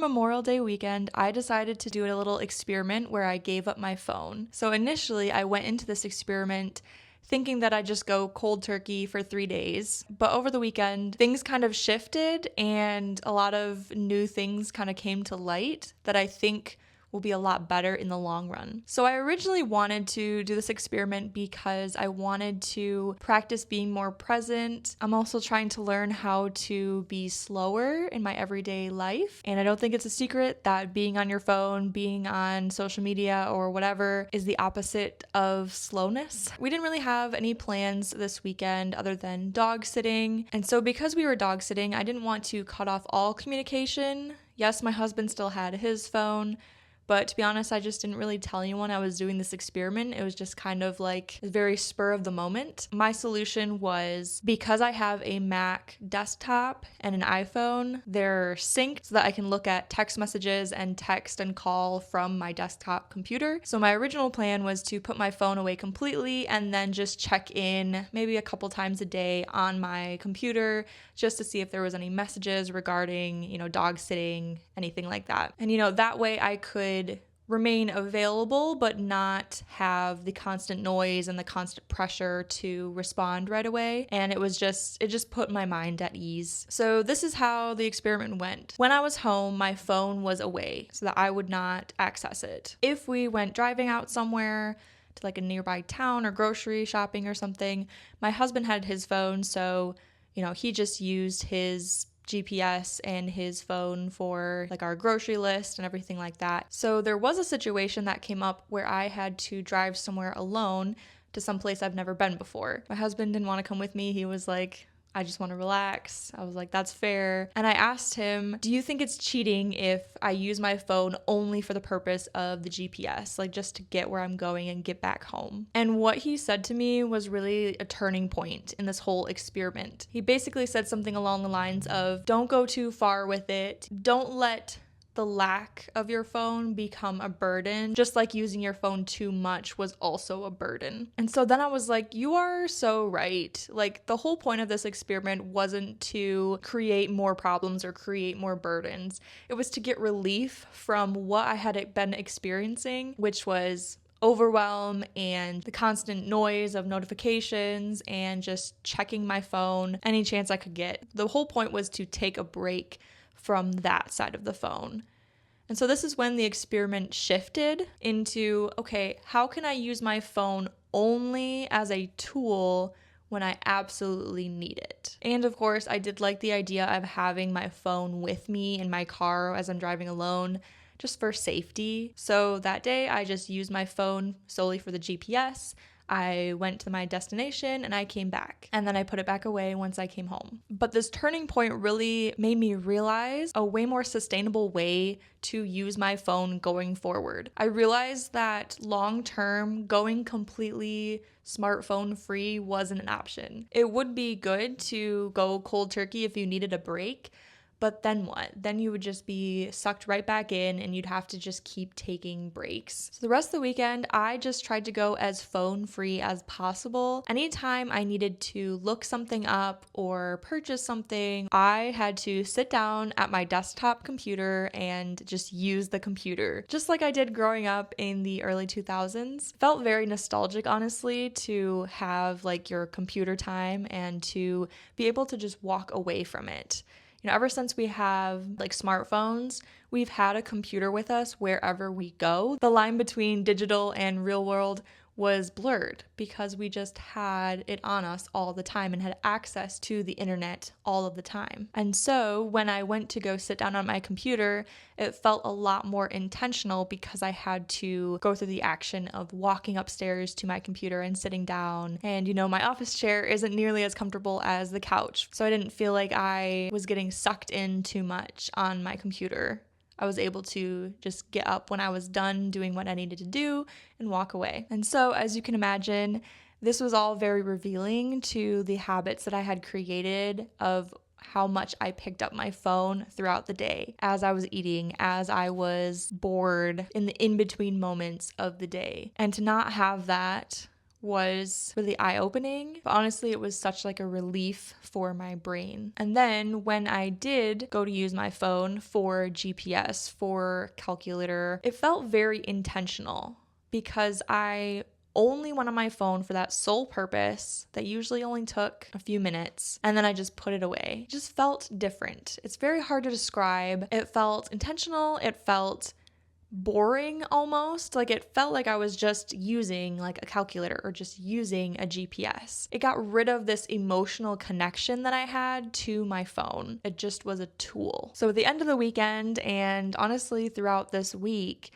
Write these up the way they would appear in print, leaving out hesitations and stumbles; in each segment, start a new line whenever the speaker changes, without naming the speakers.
Memorial Day weekend, I decided to do a little experiment where I gave up my phone. So initially, I went into this experiment thinking that I'd just go cold turkey for 3 days. But over the weekend, things kind of shifted and a lot of new things kind of came to light that I think will be a lot better in the long run. So I originally wanted to do this experiment because I wanted to practice being more present. I'm also trying to learn how to be slower in my everyday life. And I don't think it's a secret that being on your phone, being on social media or whatever is the opposite of slowness. We didn't really have any plans this weekend other than dog sitting. And so because we were dog sitting, I didn't want to cut off all communication. Yes, my husband still had his phone. But to be honest, I just didn't really tell anyone I was doing this experiment. It was just kind of like a very spur of the moment. My solution was, because I have a Mac desktop and an iPhone, they're synced so that I can look at text messages and text and call from my desktop computer. So my original plan was to put my phone away completely and then just check in maybe a couple times a day on my computer just to see if there was any messages regarding, dog sitting, anything like that. And, that way I could remain available but not have the constant noise and the constant pressure to respond right away. And it just put my mind at ease. So this is how the experiment went. When I was home, my phone was away so that I would not access it. If we went driving out somewhere to like a nearby town or grocery shopping or something, my husband had his phone, so he just used his GPS and his phone for like our grocery list and everything like that. So there was a situation that came up where I had to drive somewhere alone to some place I've never been before. My husband didn't want to come with me. He was like, I just want to relax. I was like, that's fair. And I asked him, do you think it's cheating if I use my phone only for the purpose of the GPS, like just to get where I'm going and get back home? And what he said to me was really a turning point in this whole experiment. He basically said something along the lines of, don't go too far with it. Don't let the lack of your phone become a burden, just like using your phone too much was also a burden. And so then I was like, you are so right. Like, the whole point of this experiment wasn't to create more problems or create more burdens. It was to get relief from what I had been experiencing, which was overwhelm and the constant noise of notifications and just checking my phone any chance I could get. The whole point was to take a break from that side of the phone. And so this is when the experiment shifted into, okay, how can I use my phone only as a tool when I absolutely need it? And of course, I did like the idea of having my phone with me in my car as I'm driving alone, just for safety. So that day, I just used my phone solely for the GPS. I went to my destination and I came back, and then I put it back away once I came home. But this turning point really made me realize a way more sustainable way to use my phone going forward. I realized that long term, going completely smartphone free wasn't an option. It would be good to go cold turkey if you needed a break, but then what? Then you would just be sucked right back in and you'd have to just keep taking breaks. So the rest of the weekend, I just tried to go as phone free as possible. Anytime I needed to look something up or purchase something, I had to sit down at my desktop computer and just use the computer, just like I did growing up in the early 2000s. Felt very nostalgic, honestly, to have like your computer time and to be able to just walk away from it. Ever since we have like smartphones, we've had a computer with us wherever we go. The line between digital and real world was blurred because we just had it on us all the time and had access to the internet all of the time. And so when I went to go sit down on my computer, it felt a lot more intentional because I had to go through the action of walking upstairs to my computer and sitting down. And my office chair isn't nearly as comfortable as the couch. So I didn't feel like I was getting sucked in too much on my computer. I was able to just get up when I was done doing what I needed to do and walk away. And so, as you can imagine, this was all very revealing to the habits that I had created of how much I picked up my phone throughout the day, as I was eating, as I was bored, in the in-between moments of the day. And to not have that was really eye-opening. But honestly, it was such like a relief for my brain. And then when I did go to use my phone for GPS, for calculator, it felt very intentional because I only went on my phone for that sole purpose that usually only took a few minutes, and then I just put it away. It just felt different. It's very hard to describe. It felt intentional. It felt boring almost. Like it felt like I was just using like a calculator or just using a GPS. It got rid of this emotional connection that I had to my phone. It just was a tool. So at the end of the weekend and honestly throughout this week,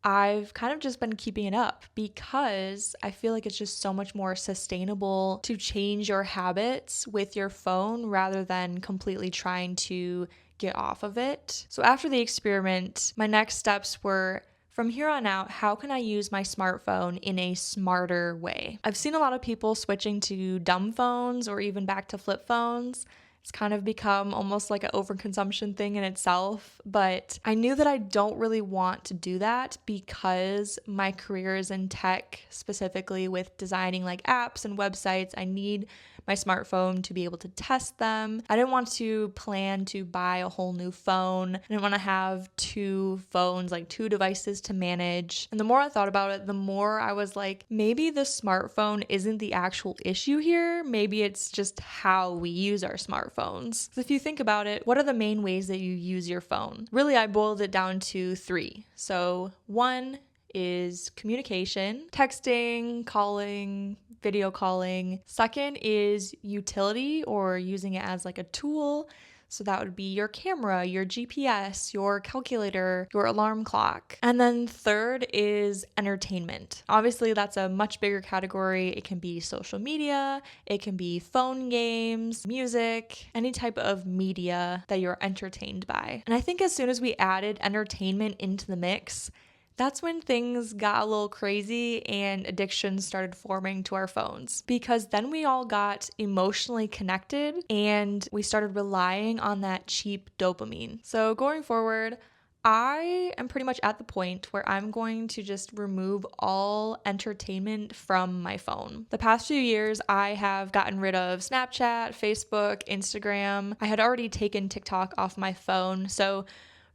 I've kind of just been keeping it up because I feel like it's just so much more sustainable to change your habits with your phone rather than completely trying to get off of it. So after the experiment, my next steps were, from here on out, how can I use my smartphone in a smarter way? I've seen a lot of people switching to dumb phones or even back to flip phones. It's kind of become almost like an overconsumption thing in itself, but I knew that I don't really want to do that because my career is in tech, specifically with designing like apps and websites. I need my smartphone to be able to test them. I didn't want to plan to buy a whole new phone. I didn't want to have two phones, like two devices to manage. And the more I thought about it, the more I was like, maybe the smartphone isn't the actual issue here. Maybe it's just how we use our smartphones. So if you think about it, what are the main ways that you use your phone? Really, I boiled it down to 3. So 1 is communication, texting, calling, video calling. 2nd is utility or using it as like a tool. So that would be your camera, your GPS, your calculator, your alarm clock. And then 3rd is entertainment. Obviously, that's a much bigger category. It can be social media, it can be phone games, music, any type of media that you're entertained by. And I think as soon as we added entertainment into the mix, that's when things got a little crazy and addictions started forming to our phones, because then we all got emotionally connected and we started relying on that cheap dopamine. So going forward, I am pretty much at the point where I'm going to just remove all entertainment from my phone. The past few years, I have gotten rid of Snapchat, Facebook, Instagram. I had already taken TikTok off my phone, so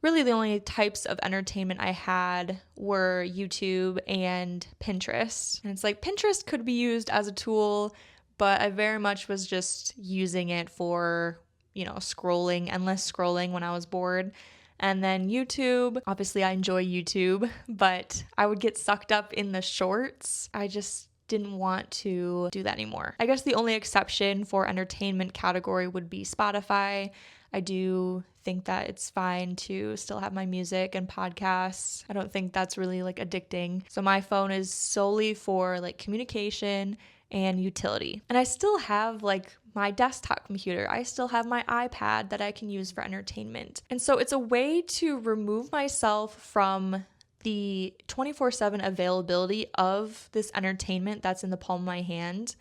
really the only types of entertainment I had were YouTube and Pinterest. And it's like Pinterest could be used as a tool, but I very much was just using it for, scrolling, endless scrolling when I was bored. And then YouTube, obviously I enjoy YouTube, but I would get sucked up in the shorts. I just didn't want to do that anymore. I guess the only exception for entertainment category would be Spotify. I do think that it's fine to still have my music and podcasts. I don't think that's really like addicting. So my phone is solely for like communication and utility. And I still have like my desktop computer. I still have my iPad that I can use for entertainment. And so it's a way to remove myself from the 24/7 availability of this entertainment that's in the palm of my hand,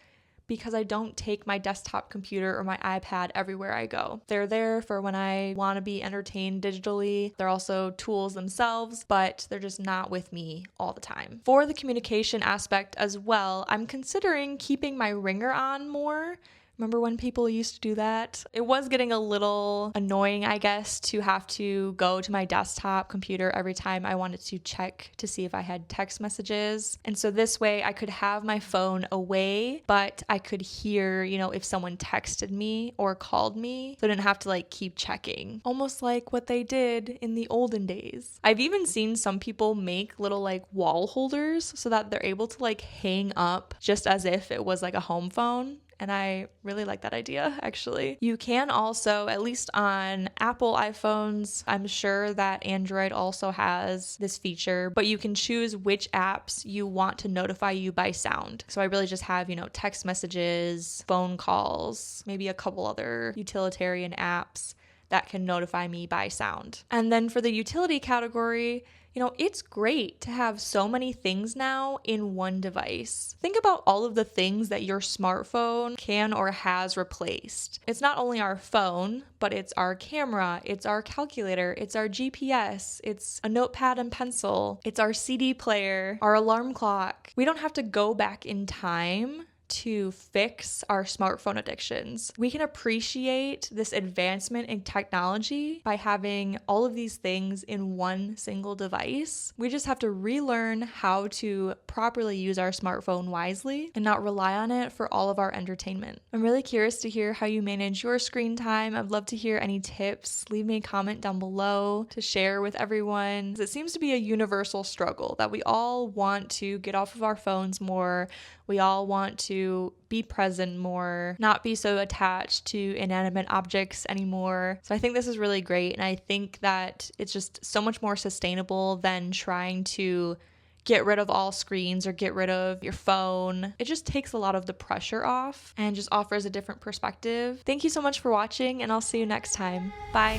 because I don't take my desktop computer or my iPad everywhere I go. They're there for when I want to be entertained digitally. They're also tools themselves, but they're just not with me all the time. For the communication aspect as well, I'm considering keeping my ringer on more. Remember when people used to do that? It was getting a little annoying, I guess, to have to go to my desktop computer every time I wanted to check to see if I had text messages. And so this way I could have my phone away, but I could hear, if someone texted me or called me, so I didn't have to like keep checking. Almost like what they did in the olden days. I've even seen some people make little like wall holders so that they're able to like hang up just as if it was like a home phone. And I really like that idea, actually. You can also, at least on Apple iPhones, I'm sure that Android also has this feature, but you can choose which apps you want to notify you by sound. So I really just have, text messages, phone calls, maybe a couple other utilitarian apps that can notify me by sound. And then for the utility category, it's great to have so many things now in one device. Think about all of the things that your smartphone can or has replaced. It's not only our phone, but it's our camera, it's our calculator, it's our GPS, it's a notepad and pencil, it's our CD player, our alarm clock. We don't have to go back in time to fix our smartphone addictions. We can appreciate this advancement in technology by having all of these things in one single device. We just have to relearn how to properly use our smartphone wisely and not rely on it for all of our entertainment. I'm really curious to hear how you manage your screen time. I'd love to hear any tips. Leave me a comment down below to share with everyone. It seems to be a universal struggle that we all want to get off of our phones more. We all want to be present more, not be so attached to inanimate objects anymore. So I think this is really great. And I think that it's just so much more sustainable than trying to get rid of all screens or get rid of your phone. It just takes a lot of the pressure off and just offers a different perspective. Thank you so much for watching, and I'll see you next time. Bye.